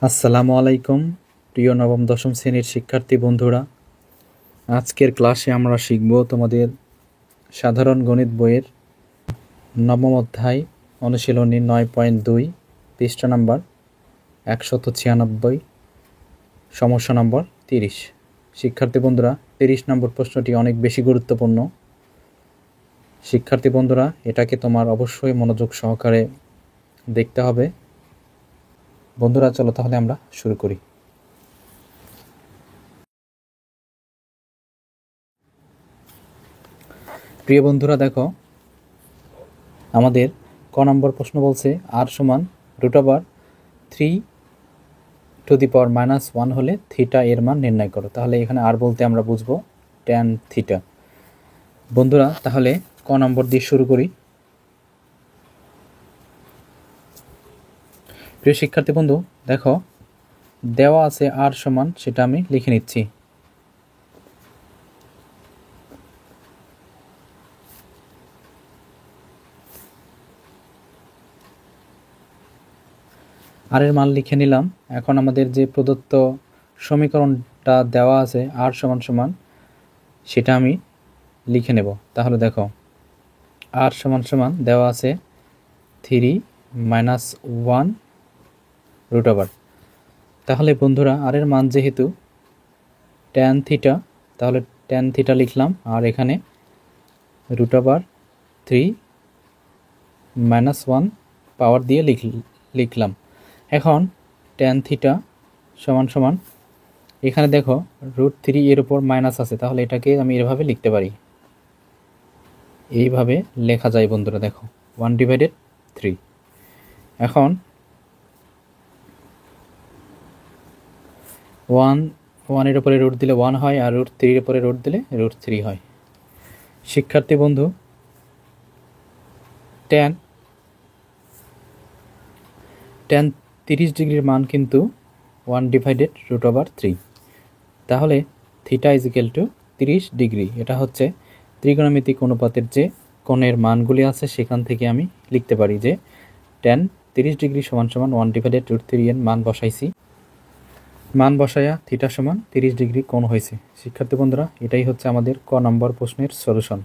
আসসালামু আলাইকুম প্রিয় নবম দশম শ্রেণীর শিক্ষার্থী বন্ধুরা। আজকের ক্লাসে আমরা শিখব তোমাদের সাধারণ গণিত বইয়ের নবম অধ্যায় অনুশীলনী 9.2 পৃষ্ঠা নাম্বার 196, সমস্যা নম্বর 30। শিক্ষার্থী বন্ধুরা, 30 নম্বর প্রশ্নটি অনেক বেশি গুরুত্বপূর্ণ। শিক্ষার্থী বন্ধুরা, এটাকে তোমার অবশ্যই মনোযোগ সহকারে দেখতে হবে। বন্ধুরা, চলো তাহলে আমরা শুরু করি। প্রিয় বন্ধুরা, দেখো আমাদের ক নম্বর প্রশ্ন বলছে r সমান √3⁻⁻1 হলে থিটা এর মান নির্ণয় করো। তাহলে এখানে আর বলতে আমরা বুঝবো ট্যান থিটা। বন্ধুরা, তাহলে ক নম্বর দিয়ে শুরু করি। প্রিয় শিক্ষার্থী বন্ধু, দেখো দেওয়া আছে r সমান, সেটা আমি লিখে নিচ্ছি। আর এর মান লিখে নিলাম। এখন আমাদের যে প্রদত্ত সমীকরণটা দেওয়া আছে r সমান সমান, সেটা আমি লিখে নেব। তাহলে দেখো r সমান সমান দেওয়া আছে 3-1 তাহলে বন্ধুরা আর এর মান যেহেতু ট্যান থিটা, তাহলে ট্যান থিটা লিখলাম, আর এখানে √3-1 পাওয়ার দিয়ে লিখলাম। এখন ট্যান থিটা সমান সমান, এখানে দেখো √3 এর উপর মাইনাস আছে, তাহলে এটাকে আমি এভাবে লিখতে পারি, এইভাবে লেখা যায় বন্ধুরা। দেখো 1/3। এখন 1 এর উপরে রুট দিলে 1 হয়, আর √3 এর উপরে রুট দিলে √3 হয়। শিক্ষার্থী বন্ধু, ট্যান 30 ডিগ্রির মান কিন্তু 1/√3। তাহলে theta is equal to 30 degree. এটা হচ্ছে ত্রিকোণমিতিক অনুপাতের যে কোণের মানগুলি আছে, সেখান থেকে আমি লিখতে পারি যে ট্যান 30 ডিগ্রি সমান সমান 1/√3 এর মান বসাইছি। মান বসায়া থিটা সমান 30 ডিগ্রি কোণ হয়েছে। শিক্ষার্থী বন্ধুরা, এটাই হচ্ছে আমাদের ক নম্বর প্রশ্নের সলিউশন।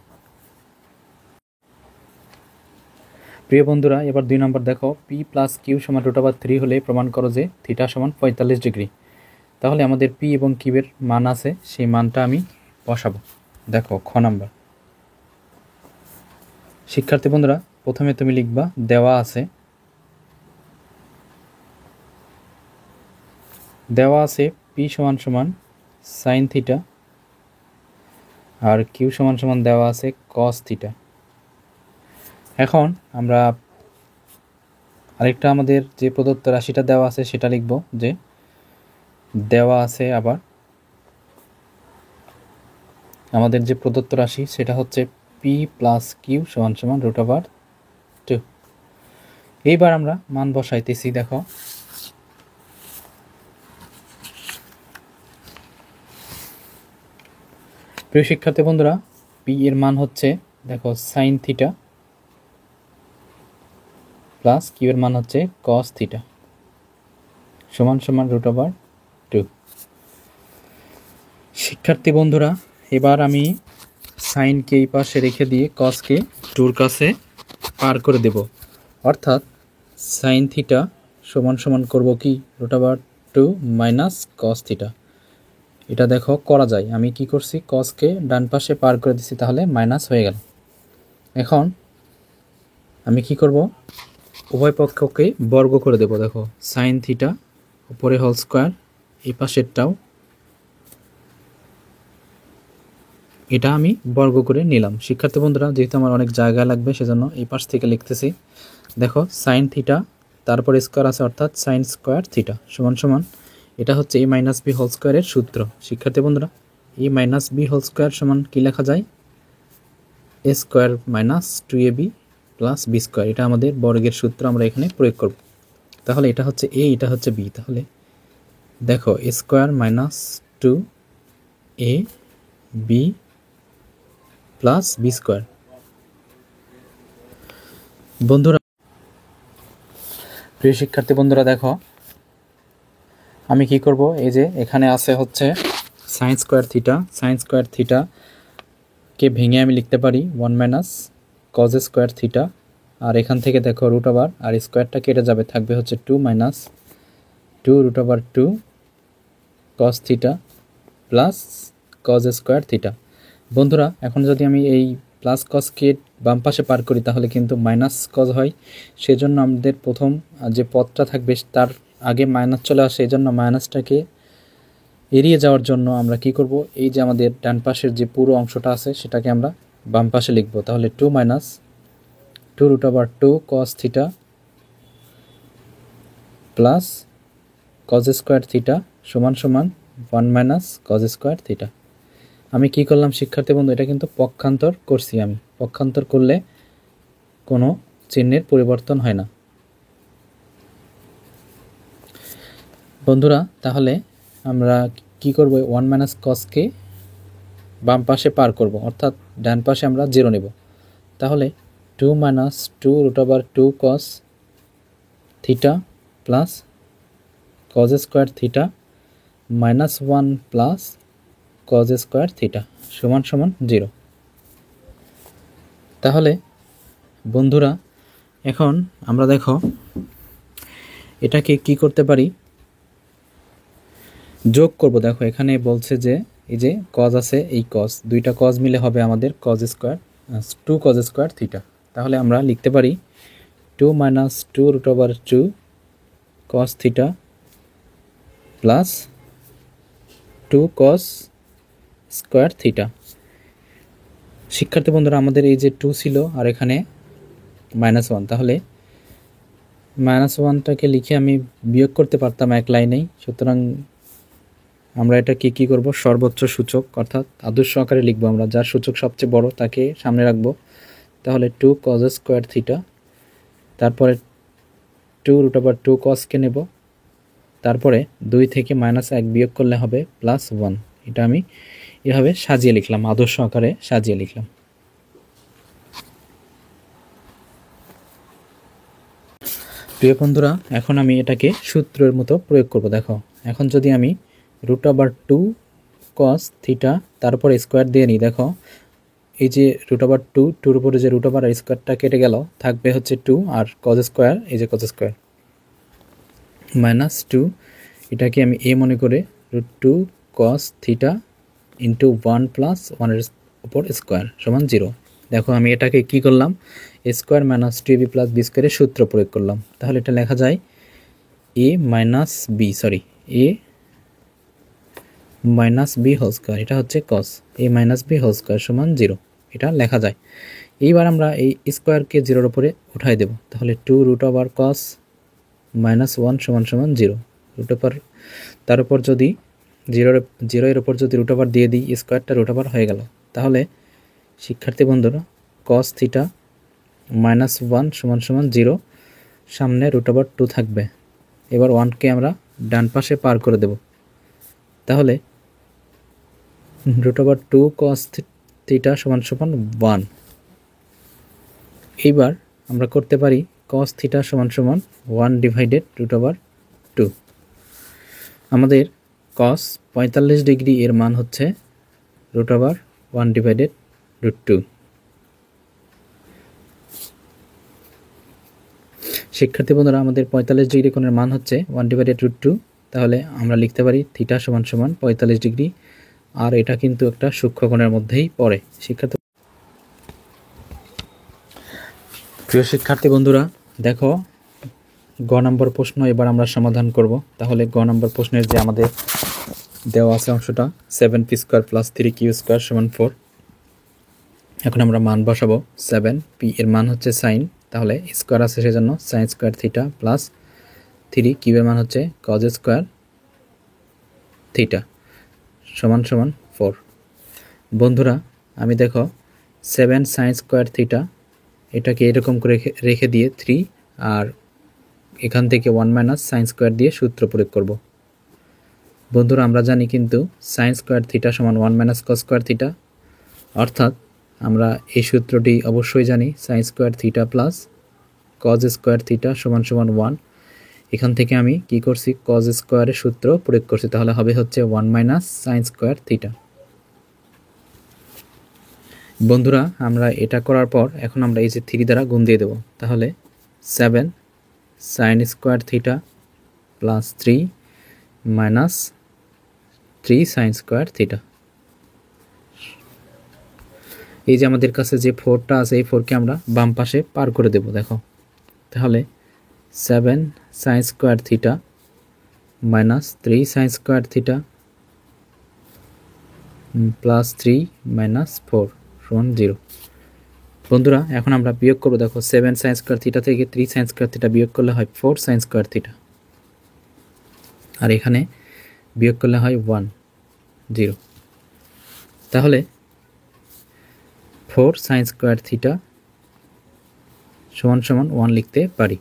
প্রিয় বন্ধুরা, এবার 2 নম্বর দেখো, p + q সমান √3 হলে প্রমাণ করো যে থিটা সমান 45 ডিগ্রি। তাহলে আমাদের p এবং q এর মান আছে, সেই মানটা আমি বসাবো। দেখো খ নম্বর। শিক্ষার্থী বন্ধুরা, প্রথমে তুমি লিখবা দেওয়া আছে p সমান সমান সাইন থিটা, আর q সমান সমান দেওয়া আছে কস থিটা। এখন আমরা আরেকটা আমাদের যে প্রদত্ত রাশিটা দেওয়া আছে সেটা লিখব, যে দেওয়া আছে আবার আমাদের যে প্রদত্ত রাশি সেটা হচ্ছে p + q সমান সমান √2। এইবার আমরা মান বসাইতেছি। দেখো প্রিয় শিক্ষার্থী বন্ধুরা, p এর মান হচ্ছে দেখো সাইন থিটা, প্লাস q এর মান হচ্ছে কস থিটা সমান সমান √2। শিক্ষার্থী বন্ধুরা, এবার আমি সাইনকে এই পাশে রেখে দিয়ে কসকে 2 কাছে পার করে দেব, অর্থাৎ সাইন থিটা সমান সমান করব কি √2 মাইনাস কস থিটা। এটা দেখো করা যায়। আমি কি করছি, কসকে ডান পাশে পার করে দিছি, তাহলে মাইনাস হয়ে গেল। এখন আমি কি করব, উভয় পক্ষকে বর্গ করে দেব। দেখো সাইন থিটা উপরে হোল স্কোয়ার, এই পাশেরটাও এটা আমি বর্গ করে নিলাম। শিক্ষার্থী বন্ধুরা, যেহেতু আমার অনেক জায়গা লাগবে, সেজন্য এই পাশ থেকে লিখতেছি। দেখো সাইন থিটা, তারপর স্কোয়ার আছে, অর্থাৎ সাইন স্কোয়ার থিটা সমান সমান, এটা হচ্ছে a - b হোল স্কোয়ারের সূত্র। শিক্ষার্থী বন্ধুরা, a - b হোল স্কোয়ার সমান কি লেখা যায়, a square minus 2ab plus b square. এটা আমাদের বর্গের সূত্র, আমরা এখানে প্রয়োগ করব। তাহলে এটা হচ্ছে a, এটা হচ্ছে b। তাহলে দেখো a square minus 2ab plus b square. বন্ধুরা, প্রিয় শিক্ষার্থী বন্ধুরা, দেখো আমি কি করব, এই যে এখানে আছে হচ্ছে sine square theta, sine square থিটাকে ভেঙে আমি লিখতে পারি 1 মাইনাস কজ স্কোয়ার থিটা, আর এখান থেকে দেখো রুট ওভার আর স্কোয়ারটা কেটে যাবে, থাকবে হচ্ছে 2 minus 2 root over 2 cos theta plus cos square theta. বন্ধুরা এখন যদি আমি এই প্লাস কসকে বাম পাশে পার করি তাহলে কিন্তু মাইনাস কজ হয়, সেজন্য আমাদের প্রথম যে পদটা থাকবে তার আগে মাইনাস চলে আসে, এই জন্য মাইনাসটাকে এড়িয়ে যাওয়ার জন্য আমরা কি করব, এই যে আমাদের ডান পাশের যে পুরো অংশটা আছে সেটাকে আমরা বাম পাশে লিখব। তাহলে 2 minus 2 root over 2 cos theta plus cos square theta সমান সমান 1 মাইনাস কজ স্কোয়ার থিটা। আমি কি করলাম শিক্ষার্থী বন্ধু, এটা কিন্তু পক্ষান্তর করছি। আমি পক্ষান্তর করলে কোনো চিহ্নের পরিবর্তন হয় না। বন্ধুরা তাহলে আমরা কি করব, 1 মাইনাস কসকে বাম পাশে পার করব, অর্থাৎ ডান পাশে আমরা 0 নেব। তাহলে 2 minus 2 root over 2 cos theta plus cos square theta minus 1 plus cos square theta সমান সমান 0। তাহলে বন্ধুরা এখন আমরা দেখো এটাকে কি করতে পারি, যোগ করব। দেখো এখানে বলছে যে এই যে কজ আছে, এই কজ দুইটা কজ মিলে হবে আমাদের cos square 2 cos square theta. তাহলে আমরা লিখতে পারি 2 minus 2 root over 2 cos theta plus 2 cos square theta. শিক্ষার্থী বন্ধুরা আমাদের এই যে 2 ছিল আর এখানে -1, তাহলে -1টাকে লিখে আমি বিয়োগ করতে পারতাম এক লাইনেই। সুতরাং আমরা এটাকে কি করব, সর্বোচ্চ সূচক অর্থাৎ আদর্শ আকারে লিখব আমরা, যার সূচক সবচেয়ে বড় তাকে সামনে রাখব। তাহলে 2 কজ স্কোয়ার থিটা, তারপরে 2 রুট ওভার 2 কসকে নেব, তারপরে 2 থেকে -1 বিয়োগ করলে হবে +1। এটা আমি এভাবে সাজিয়ে লিখলাম, আদর্শ আকারে সাজিয়ে লিখলাম। প্রিয় বন্ধুরা এখন আমি এটাকে সূত্রের মতো প্রয়োগ করব। দেখো এখন যদি আমি রুট ওভার 2 কস থিটা তারপরে স্কোয়ার দিয়ে নিই, দেখো এই যে রুট ওভার 2 উপরে যে রুট ওভার আর স্কোয়ারটা কেটে গেল, থাকবে হচ্ছে 2 আর কজ স্কোয়ার, এই যে কজ স্কোয়ার -2, এটাকে আমি এ মনে করে √2 কস থিটা ইন্টু 1 প্লাস 1 এর উপর স্কোয়ার সমান 0। দেখো আমি এটাকে কি করলাম, a square minus 2ab plus B স্কোয়ারের সূত্র প্রয়োগ করলাম। তাহলে এটা লেখা যায় a minus B whole square, এটা হচ্ছে cos a minus B whole square সমান 0, এটা লেখা যায়। এইবার আমরা এই স্কোয়ারকে 0-এর উপরে উঠাই দেব। তাহলে 2 রুট ওভার কস -1 সমান সমান 0, রুট ওভার তার উপর যদি 0-এর উপর যদি রুট ওভার দিয়ে দিই, স্কোয়ারটা রুট ওভার হয়ে গেল। তাহলে শিক্ষার্থী বন্ধুরা কস থিটা -1 সমান সমান 0, সামনে রুট ওভার 2 থাকবে। এবার 1কে আমরা ডান পাশে পার করে দেব। তাহলে রুট ওভার 2 কস থিটা সমান সমান 1। এইবার আমরা করতে পারি কস থিটা সমান সমান 1 ডিভাইডেড রুট ওভার 2। আমাদের কস 45 ডিগ্রি এর মান হচ্ছে রুট ওভার 1 ডিভাইডেড √2। শিক্ষার্থী বন্ধুরা আমাদের 45 ডিগ্রি কোণের মান হচ্ছে 1 ডিভাইডেড √2। তাহলে আমরা লিখতে পারি থিটা সমান সমান 45 ডিগ্রি, আর এটা কিন্তু একটা সূক্ষ্মকোণের মধ্যেই পড়ে। প্রিয় শিক্ষার্থী বন্ধুরা দেখো গ নম্বর প্রশ্ন এবার আমরা সমাধান করব। তাহলে গ নম্বর প্রশ্নের যে আমাদের দেওয়া আছে অংশটা 7p square plus 3q square সমান 4। এখন আমরা মান বসাবো। 7p এর মান হচ্ছে সাইন, তাহলে স্কোয়ার আছে সেজন্য sign square theta plus 3q এর মান হচ্ছে কজ স্কোয়ার থিটা সমান সমান 4। বন্ধুরা আমি দেখো 7 সাইন স্কোয়ার থিটা এটাকে এরকম করে রেখে দিয়ে 3 আর এখান থেকে 1 মাইনাস সাইন স্কোয়ার দিয়ে সূত্র প্রয়োগ করব। বন্ধুরা আমরা জানি কিন্তু সাইন স্কোয়ার থিটা সমান 1 মাইনাস কস স্কোয়ার থিটা, অর্থাৎ আমরা এই সূত্রটি অবশ্যই জানি sign square theta plus cos square theta সমান সমান 1। এখান থেকে আমি কি করছি, কজ স্কোয়ারের সূত্র প্রয়োগ করছি, তাহলে হবে হচ্ছে 1 মাইনাস সাইন স্কোয়ার থিটা। বন্ধুরা আমরা এটা করার পর এখন আমরা এই যে 3 দ্বারা গুণ দিয়ে দেবো, তাহলে 7 sign square theta plus 3 minus 3 sign square theta. এই যে আমাদের কাছে যে 4টা আছে, এই 4কে আমরা বাম পাশে পার করে দেব। দেখো, তাহলে 7 sign square theta minus 3 sign square theta plus 3 minus 4 সমান 0। বন্ধুরা এখন আমরা বিয়োগ করবো। দেখো 7 সাইন স্কোয়ার থিটা থেকে 3 সাইন স্কোয়ার থিটা বিয়োগ করলে হয় 4 সাইন স্কোয়ার থিটা, আর এখানে বিয়োগ করলে হয় 1 0। তাহলে 4 সাইন স্কোয়ার থিটা সমান সমান 1 লিখতে পারি।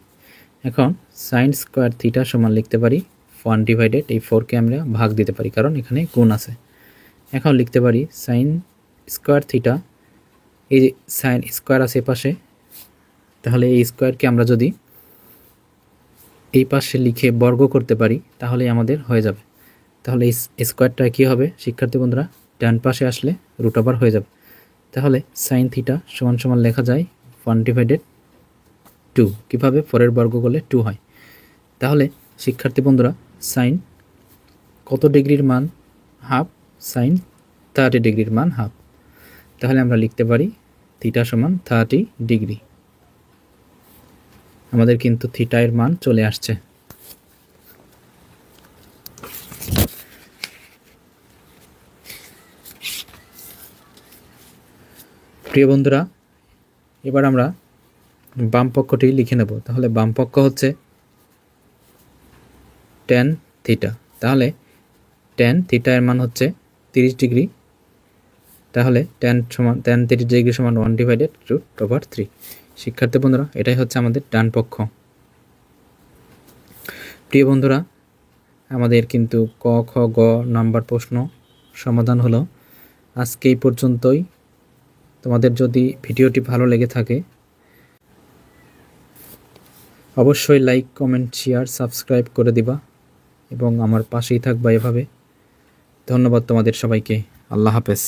এখন সাইন স্কোয়ার থিটা সমান লিখতে পারি 1 ডিভাইডেড এই 4কে আমরা ভাগ দিতে পারি, কারণ এখানে গুণ আছে। এখন লিখতে পারি সাইন স্কোয়ার থিটা, এই যে সাইন স্কোয়ার আছে পাশে, তাহলে এই স্কোয়ারকে আমরা যদি এই পাশে লিখে বর্গ করতে পারি তাহলে আমাদের হয়ে যাবে। তাহলে এই স্কোয়ারটা কী হবে শিক্ষার্থী বন্ধুরা, ডান পাশে আসলে রুট ওভার হয়ে যাবে। তাহলে সাইন থিটা সমান সমান লেখা যায় 1 ডিভাইডেড 2। কীভাবে? 4-এর বর্গ করলে 2 হয়। তাহলে শিক্ষার্থী বন্ধুরা সাইন কত ডিগ্রির মান হাফ, সাইন 30 ডিগ্রির মান হাফ। তাহলে আমরা লিখতে পারি থিটা সমান 30 ডিগ্রি। আমাদের কিন্তু থিটা এর মান চলে আসছে। প্রিয় বন্ধুরা, এবার আমরা বাম পক্ষটি লিখে নেব। তাহলে বাম পক্ষ হচ্ছে tan থিটা। তাহলে tan থিটা এর মান হচ্ছে 30 ডিগ্রি। তাহলে tan 30 ডিগ্রি সমান 1 ডিভাইডেড রুট ওভার 3। শিক্ষার্থী বন্ধুরা এটাই হচ্ছে আমাদের ডান পক্ষ। প্রিয় বন্ধুরা, আমাদের কিন্তু ক, খ, গ নাম্বার প্রশ্ন সমাধান হলো। আজকে এই পর্যন্তই। তোমাদের যদি ভিডিওটি ভালো লেগে থাকে অবশ্যই লাইক, কমেন্ট, শেয়ার, সাবস্ক্রাইব করে দিবা এবং আমার পাশেই থাকবা এভাবে। ধন্যবাদ তোমাদের সবাইকে। আল্লাহ হাফেজ।